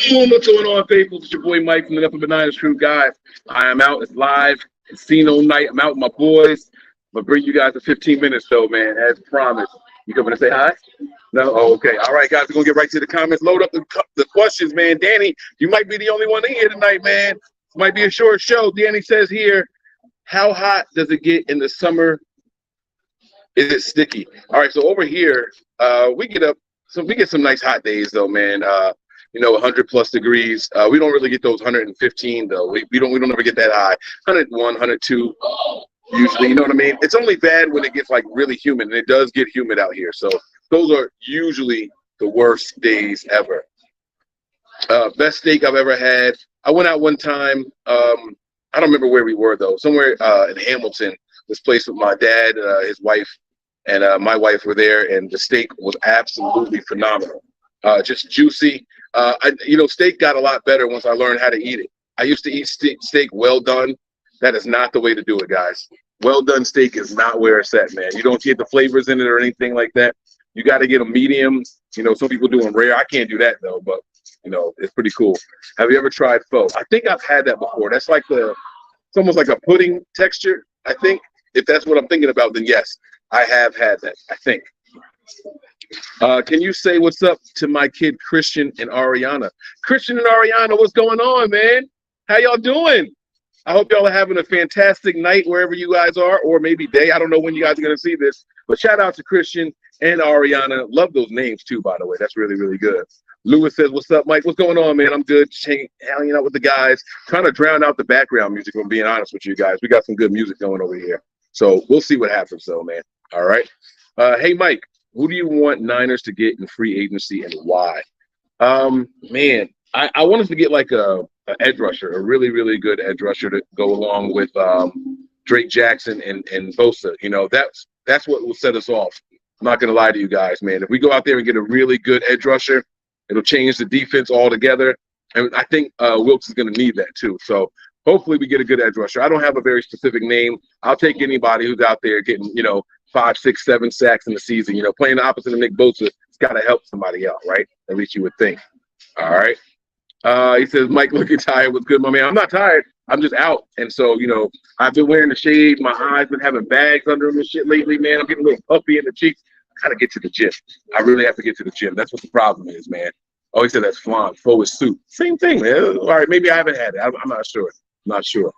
Boom, what's going on, faithful? It's your boy Mike from the Nothing But Niners Crew. Guys, I am out. It's live. It's Casino night. I'm out with my boys. I'm going to bring you guys in 15 minutes, though, man, as promised. You coming to say hi? No? Oh, okay. All right, guys, we're going to get right to the comments. Load up the questions, man. Danny, you might be the only one in here tonight, man. This might be a short show. Danny says here, how hot does it get in the summer? Is it sticky? All right, so over here, we get some nice hot days, though, man. 100 plus degrees. We don't really get those 115 though. We don't ever get that high. 101, 102 usually. You know what I mean? It's only bad when it gets like really humid, and it does get humid out here. So those are usually the worst days ever. Best steak I've ever had. I went out one time. I don't remember where we were though. Somewhere in Hamilton. This place with my dad, his wife, and my wife were there, and the steak was absolutely phenomenal. Just juicy. Steak got a lot better once I learned how to eat it. I used to eat steak well done. That is not the way to do it, guys. Well done steak is not where it's at, man. You don't get the flavors in it or anything like that. You got to get them medium. Some people do them rare. I can't do that though, but it's pretty cool. Have you ever tried pho? I think I've had that before. That's like it's almost like a pudding texture. I think if that's what I'm thinking about, then yes, I have had that. I think. Can you say what's up to my kid Christian and Ariana? Christian and Ariana, what's going on, man? How y'all doing? I hope y'all are having a fantastic night wherever you guys are, or maybe day. I don't know when you guys are going to see this, but shout out to Christian and Ariana. Love those names too, by the way. That's really, really good. Lewis says, what's up, Mike? What's going on, man? I'm good. Just hanging out with the guys, trying to drown out the background music, if I'm being honest with you guys. We got some good music going over here. So we'll see what happens, though, man. All right. Hey, Mike. Who do you want Niners to get in free agency and why? Man, I want us to get like a edge rusher, a really, really good edge rusher to go along with Drake Jackson and Bosa. That's what will set us off. I'm not going to lie to you guys, man. If we go out there and get a really good edge rusher, it'll change the defense altogether. And I think Wilkes is going to need that too. So hopefully we get a good edge rusher. I don't have a very specific name. I'll take anybody who's out there getting, 5, 6, 7 sacks in the season. Playing the opposite of Nick Bosa, it's got to help somebody out, right? At least you would think. All right. He says, Mike, looking tired. What's good, my man? I'm not tired. I'm just out. And so, I've been wearing the shade. My eyes been having bags under them and shit lately, man. I'm getting a little puffy in the cheeks. I got to get to the gym. I really have to get to the gym. That's what the problem is, man. Oh, he said that's flan. Pho is soup. Same thing, man. All right, maybe I haven't had it. I'm not sure. Not sure.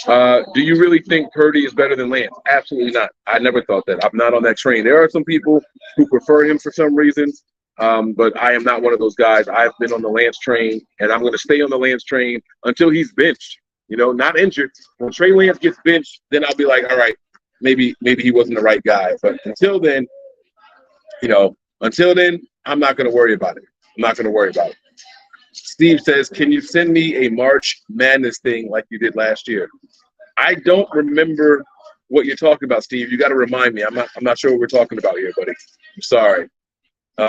Do you really think Purdy is better than Lance? Absolutely not. I never thought that. I'm not on that train. There are some people who prefer him for some reason, but I am not one of those guys. I've been on the Lance train, and I'm going to stay on the Lance train until he's benched. Not injured. When Trey Lance gets benched, then I'll be like, all right, maybe he wasn't the right guy. But until then, I'm not going to worry about it. I'm not going to worry about it. Steve says, can you send me a March Madness thing like you did last year? I don't remember what you're talking about, Steve. You got to remind me. I'm not sure what we're talking about here, buddy. I'm sorry.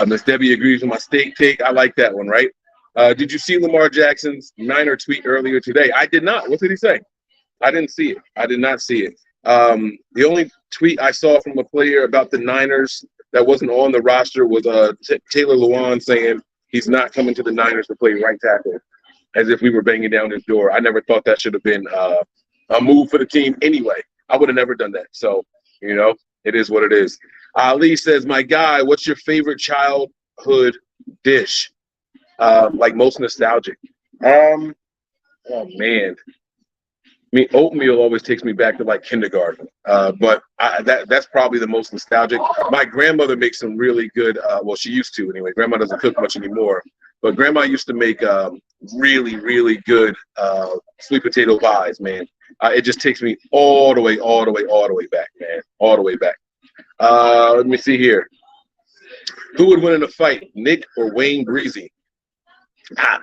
Miss Debbie agrees with my steak take. I like that one, right? Did you see Lamar Jackson's Niner tweet earlier today? I did not. What did he say? I didn't see it. I did not see it. The only tweet I saw from a player about the Niners that wasn't on the roster was Taylor Lewan saying he's not coming to the Niners to play right tackle, as if we were banging down his door. I never thought that should have been a move for the team anyway. I would have never done that. So, it is what it is. Ali says, my guy, what's your favorite childhood dish? Like most nostalgic? Oh, man. Oatmeal always takes me back to like kindergarten, but that's probably the most nostalgic. My grandmother makes some really good, she used to anyway. Grandma doesn't cook much anymore, but grandma used to make really, really good sweet potato pies, man. It just takes me all the way back, man, all the way back. Let me see here. Who would win in a fight, Nick or Wayne Breezy? I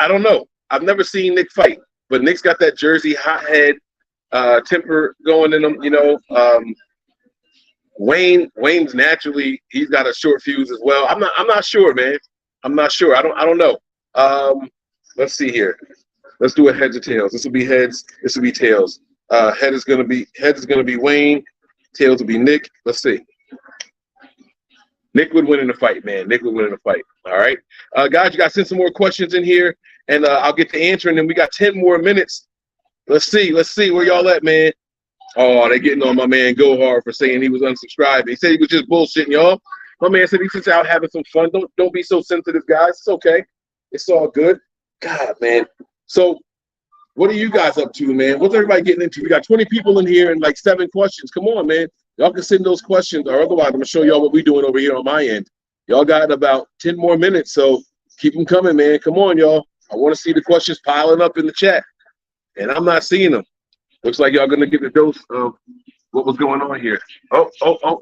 don't know. I've never seen Nick fight, but Nick's got that Jersey hothead temper going in him. Wayne's naturally, he's got a short fuse as well. I'm not sure, man. I'm not sure. I don't know. Let's see here. Let's do a heads or tails. This will be heads. This will be tails. Heads is gonna be Wayne. Tails will be Nick. Let's see. Nick would win in a fight, man. Nick would win in a fight. All right. Guys, you got to send some more questions in here, and I'll get to answering them. We got 10 more minutes. Let's see where y'all at, man. Oh, they getting on my man Go Hard for saying he was unsubscribed. He said he was just bullshitting, y'all. My man said he's just out having some fun. Don't be so sensitive, guys. It's okay. It's all good. God, man. So what are you guys up to, man? What's everybody getting into? We got 20 people in here and like 7 questions. Come on, man. Y'all can send those questions, or otherwise I'm going to show y'all what we're doing over here on my end. Y'all got about 10 more minutes, so keep them coming, man. Come on, y'all. I want to see the questions piling up in the chat, and I'm not seeing them. Looks like y'all going to get the dose of what was going on here. Oh,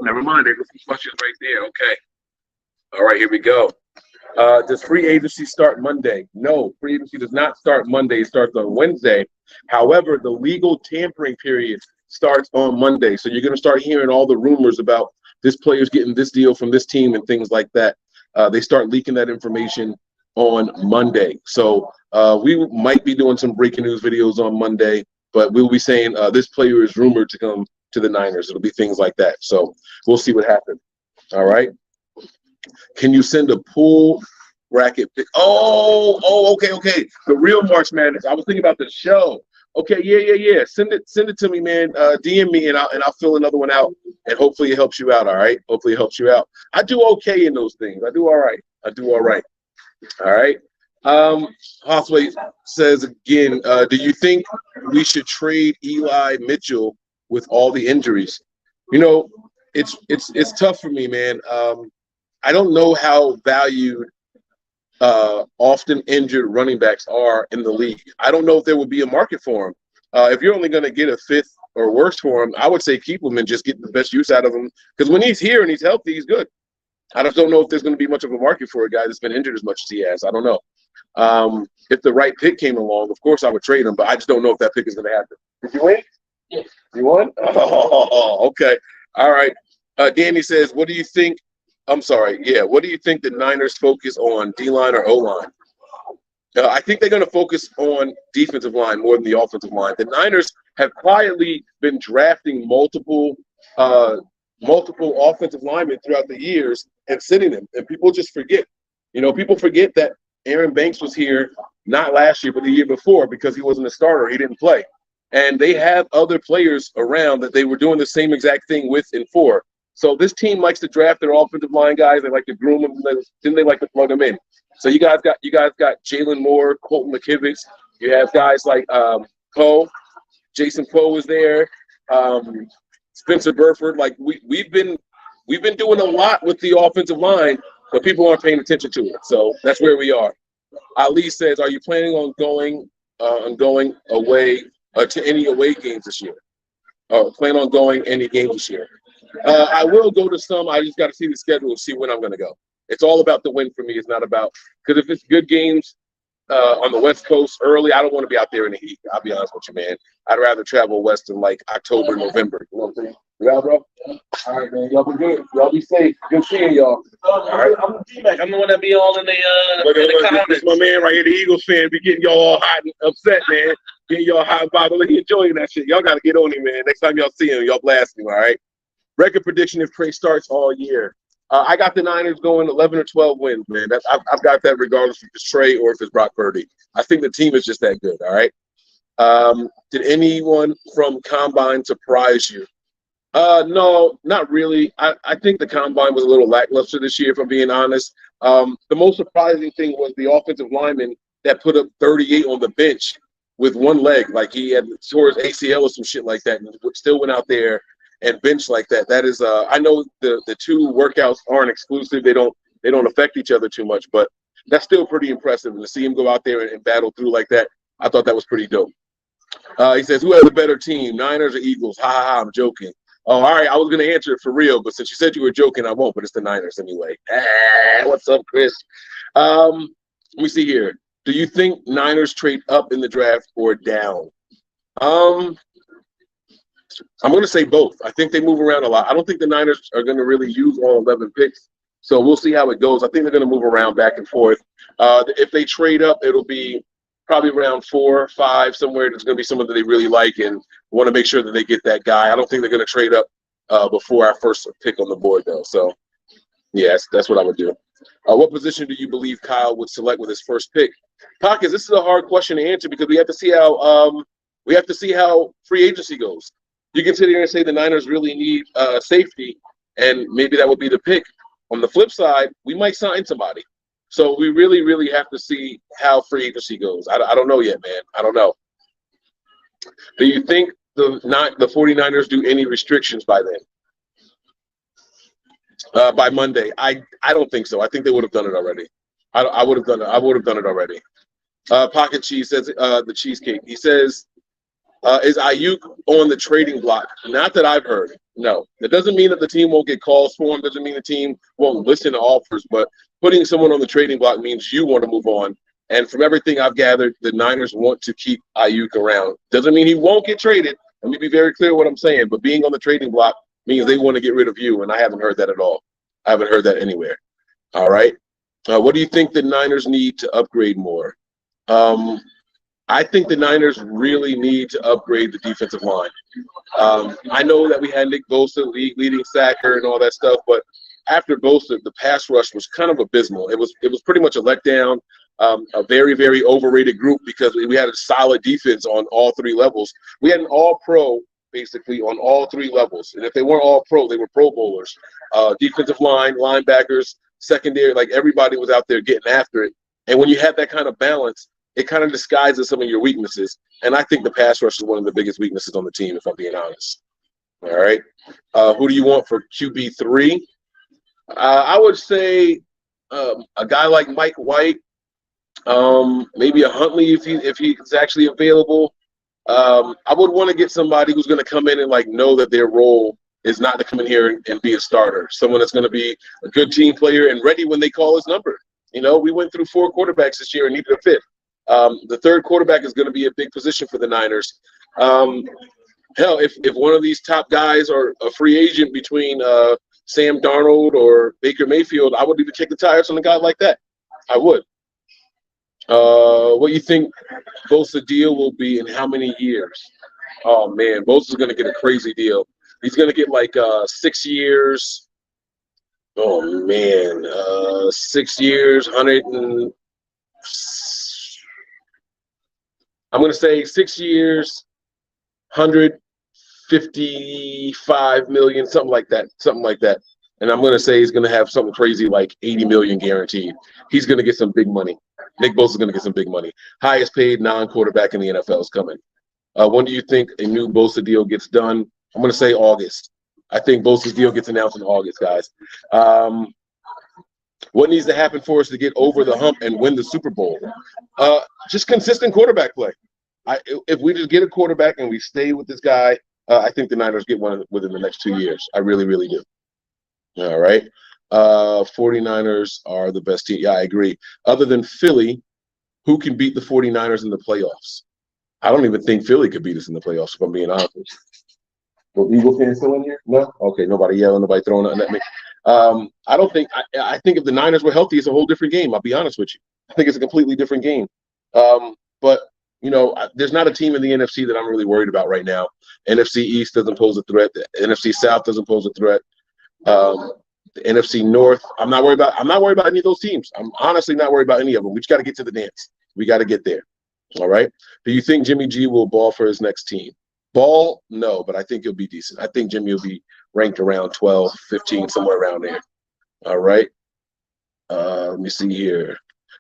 never mind. There's some questions right there. Okay. All right, here we go. Does free agency start Monday? No, free agency does not start Monday. It starts on Wednesday. However, the legal tampering period starts on Monday. So you're going to start hearing all the rumors about this player's getting this deal from this team and things like that. They start leaking that information on Monday. So we might be doing some breaking news videos on Monday, but we'll be saying this player is rumored to come to the Niners. It'll be things like that. So we'll see what happens. All right. Can you send a pool bracket pick? Okay. The real March Madness. I was thinking about the show. Okay, yeah. Send it to me, man. DM me and I'll fill another one out, and hopefully it helps you out. All right. Hopefully it helps you out. I do okay in those things. I do all right. All right. Hossway says again, do you think we should trade Eli Mitchell with all the injuries? You know, it's tough for me, man. I don't know how valued often injured running backs are in the league. I don't know if there would be a market for him. If you're only going to get a fifth or worse for him, I would say keep him and just get the best use out of him. Because when he's here and he's healthy, he's good. I just don't know if there's going to be much of a market for a guy that's been injured as much as he has. I don't know. If the right pick came along, of course I would trade him, but I just don't know if that pick is going to happen. Did you win? Yes. You won? Oh, okay. All right. Danny says, what do you think? I'm sorry. Yeah. What do you think the Niners focus on, D-line or O-line? I think they're going to focus on defensive line more than the offensive line. The Niners have quietly been drafting multiple offensive linemen throughout the years and sitting them, and people just forget. You know, people forget that Aaron Banks was here not last year, but the year before because he wasn't a starter. He didn't play. And they have other players around that they were doing the same exact thing with and for. So this team likes to draft their offensive line guys. They like to groom them, then they like to plug them in. So you guys got Jalen Moore, Colton McKivitz. You have guys like Poe, Jason Poe is there, Spencer Burford. Like we've been doing a lot with the offensive line, but people aren't paying attention to it. So that's where we are. Ali says, "Are you planning on going away to any away games this year? Plan on going any games this year?" I will go to some. I just got to see the schedule and see when I'm going to go. It's all about the win for me. It's not about – because if it's good games on the West Coast early, I don't want to be out there in the heat. I'll be honest with you, man. I'd rather travel west in like October, November. You know what I'm saying? Yeah, bro? All right, man. Y'all be good. Y'all be safe. Good seeing y'all. All right. I'm the one that be all in the comments. This is my man right here, the Eagles fan, be getting y'all all hot and upset, man. Getting y'all hot and bothered. He enjoying that shit. Y'all got to get on him, man. Next time y'all see him, y'all blast him, all right? Record prediction if Trey starts all year. I got the Niners going 11 or 12 wins, man. I've got that regardless if it's Trey or if it's Brock Purdy. I think the team is just that good, all right? Did anyone from Combine surprise you? No, not really. I think the Combine was a little lackluster this year, if I'm being honest. The most surprising thing was the offensive lineman that put up 38 on the bench with one leg. Like he had tore his ACL or some shit like that and still went out there and bench like that. That is, I know the two workouts aren't exclusive. They don't affect each other too much, but that's still pretty impressive. And to see him go out there and battle through like that, I thought that was pretty dope. He says, who has a better team, Niners or Eagles? Ha ha ha, I'm joking. Oh, all right, I was going to answer it for real, but since you said you were joking, I won't, but it's the Niners anyway. What's up, Chris? Let me see here. Do you think Niners trade up in the draft or down? I'm going to say both. I think they move around a lot. I don't think the Niners are going to really use all 11 picks, so we'll see how it goes. I think they're going to move around back and forth. If they trade up, it'll be probably around 4 or 5 somewhere. There's going to be someone that they really like and want to make sure that they get that guy. I don't think they're going to trade up before our first pick on the board, though. So Yes, that's what I would do. What position do you believe Kyle would select with his first pick? Pockets, this is a hard question to answer because we have to see how free agency goes. You can sit here and say the Niners really need safety, and maybe that would be the pick. On the flip side, we might sign somebody. So we really, really have to see how free agency goes. I don't know yet, man. I don't know. Do you think the 49ers do any restrictions by then? By Monday? I don't think so. I think they would have done it already. I would have done it. I would have done it already. Pocket Cheese says the cheesecake. He says, is Ayuk on the trading block? Not that I've heard. No. That doesn't mean that the team won't get calls for him. Doesn't mean the team won't listen to offers. But putting someone on the trading block means you want to move on. And from everything I've gathered, the Niners want to keep Ayuk around. Doesn't mean he won't get traded. Let me be very clear what I'm saying. But being on the trading block means they want to get rid of you, and I haven't heard that at all. I haven't heard that anywhere. All right. What do you think the Niners need to upgrade more? I think the Niners really need to upgrade the defensive line. I know that we had Nick Bosa, leading sacker and all that stuff, but after Bosa, the pass rush was kind of abysmal. It was pretty much a letdown, a very, very overrated group because we had a solid defense on all three levels. We had an all-pro basically on all three levels, and if they weren't all-pro, they were Pro Bowlers. Defensive line, linebackers, secondary, like everybody was out there getting after it. And when you have that kind of balance, it kind of disguises some of your weaknesses. And I think the pass rush is one of the biggest weaknesses on the team, if I'm being honest. All right. Who do you want for QB3? I would say a guy like Mike White, maybe a Huntley if he's actually available. I would want to get somebody who's going to come in and know that their role is not to come in here and be a starter. Someone that's going to be a good team player and ready when they call his number. You know, we went through 4 quarterbacks this year and needed a fifth. The third quarterback is going to be a big position for the Niners. Hell, if one of these top guys are a free agent between Sam Darnold or Baker Mayfield, I would even kick the tires on a guy like that. I would. What do you think Bosa deal will be in how many years? Oh, man, Bosa's going to get a crazy deal. He's going to get 6 years. Oh, man, 6 years, I'm going to say 6 years, 155 million, something like that. And I'm going to say he's going to have something crazy like 80 million guaranteed. He's going to get some big money. Nick Bosa's going to get some big money. Highest paid non-quarterback in the NFL is coming. When do you think a new Bosa deal gets done? I'm going to say August. I think Bosa's deal gets announced in August, guys. What needs to happen for us to get over the hump and win the Super Bowl? Just consistent quarterback play. If we just get a quarterback and we stay with this guy, I think the Niners get one within the next 2 years. I really, really do. All right. 49ers are the best team. Yeah, I agree. Other than Philly, who can beat the 49ers in the playoffs? I don't even think Philly could beat us in the playoffs, if I'm being honest. Well, Eagle fans still in here? No? Okay, nobody yelling, nobody throwing nothing at me. I don't think I think if the Niners were healthy, it's a whole different game. I'll be honest with you. I think it's a completely different game. But you know, there's not a team in the NFC that I'm really worried about right now. NFC East doesn't pose a threat. The NFC South doesn't pose a threat. The NFC North, I'm not worried about any of those teams. I'm honestly not worried about any of them. We just got to get to the dance. We got to get there. All right. Do you think Jimmy G will ball for his next team? Ball? No, but I think he'll be decent. I think Jimmy will be ranked around 12, 15, somewhere around there. All right. Let me see here.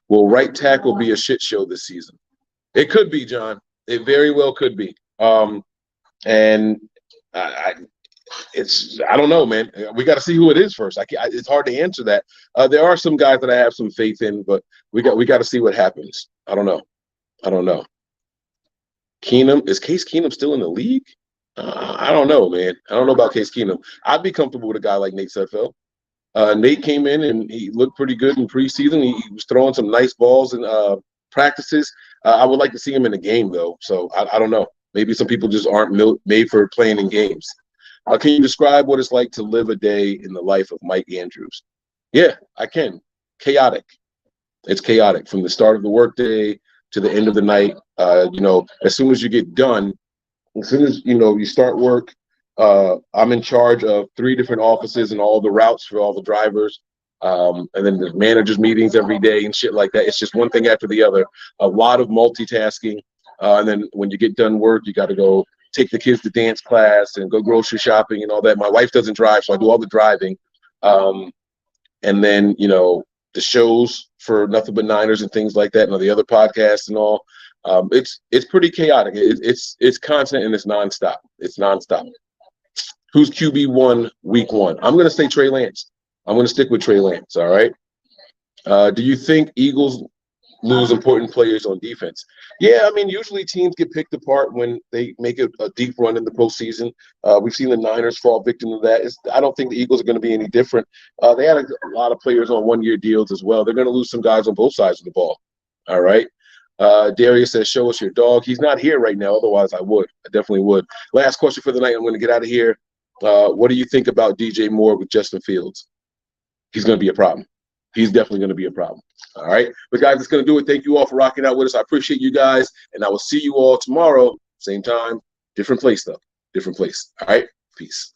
Will right tackle be a shit show this season? It could be, John. It very well could be. And I don't know, man. We got to see who it is first. It's hard to answer that. There are some guys that I have some faith in, but we got to see what happens. I don't know. Keenum, is Case Keenum still in the league? I don't know, man. I don't know about Case Keenum. I'd be comfortable with a guy like Nate Sudfeld. Nate came in and he looked pretty good in preseason. He was throwing some nice balls in practices. I would like to see him in a game, though. So I don't know. Maybe some people just aren't made for playing in games. Can you describe what it's like to live a day in the life of Mike Andrews? Yeah, I can. Chaotic. It's chaotic from the start of the workday to the end of the night. As soon as you get done, as soon as, you start work, I'm in charge of 3 different offices and all the routes for all the drivers. And then the managers meetings every day and shit like that. It's just one thing after the other. A lot of multitasking. And then when you get done work, you got to go take the kids to dance class and go grocery shopping and all that. My wife doesn't drive, so I do all the driving. And then, you know, the shows for Nothing But Niners and things like that, and all the other podcasts and all. It's pretty chaotic. It's constant and it's nonstop. It's nonstop. Who's QB1 week 1? I'm gonna say Trey Lance. I'm gonna stick with Trey Lance. All right. Do you think Eagles lose important players on defense? Yeah, I mean, usually teams get picked apart when they make a deep run in the postseason. We've seen the Niners fall victim to that. I don't think the Eagles are going to be any different. They had a lot of players on one-year deals as well. They're going to lose some guys on both sides of the ball. All right. Darius says, show us your dog. He's not here right now. Otherwise, I would. I definitely would. Last question for the night. I'm going to get out of here. What do you think about DJ Moore with Justin Fields? He's going to be a problem. He's definitely going to be a problem. All right. But, guys, that's going to do it. Thank you all for rocking out with us. I appreciate you guys. And I will see you all tomorrow. Same time, different place, though. Different place. All right. Peace.